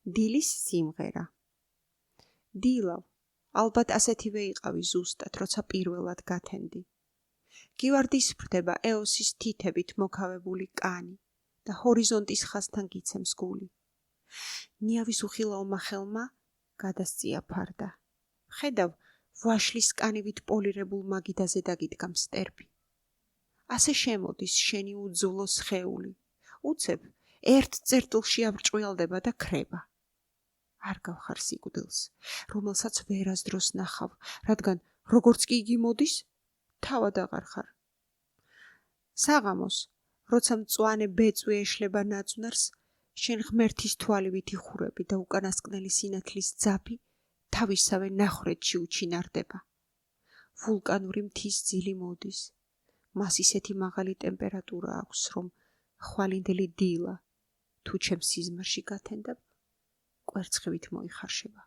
დილის სიმღერა. დილავ, ალბათ ასეთივე იყავი ზუსტად, როცა პირველად გათენდი. გივარდისფრდება ეოსის თითებით მოქავებული კანი და ჰორიზონტის ხაზთან გიცემს გული. ნიავის უხილაომა ხელმა გადასწია ფარდა. ხედავ, ვაშლის კანივით პოლირებულ მაგიდაზე დაგიდგა მსტერბი. ასე შემოდის შენი უძვლო სხეული. უცებ ერთ წერტილში აბრჭყვილდება და ქრება. არ გავხარ სიკვდილს, რომელსაც ვერასდროს ნახავ, რადგან როგორც კი იგი მოდის, თავად აღარ ხარ. საღამოს, როცა მწვანე ბეწვი ეშლება ნაძვნარს, შენ ღმერთის თვალივით იხურები და უკანასკნელი სინათლის ძაფი თავისავე ნახრეთში უჩინარდება. ვულკანური მთის ძილი მოდის. მას ისეთი მაღალი ტემპერატურა აქვს, რომ ხვალინდელი დილა თუ ჩემს სიზმარში გათენდა, კვერცხივით მოიხარშება.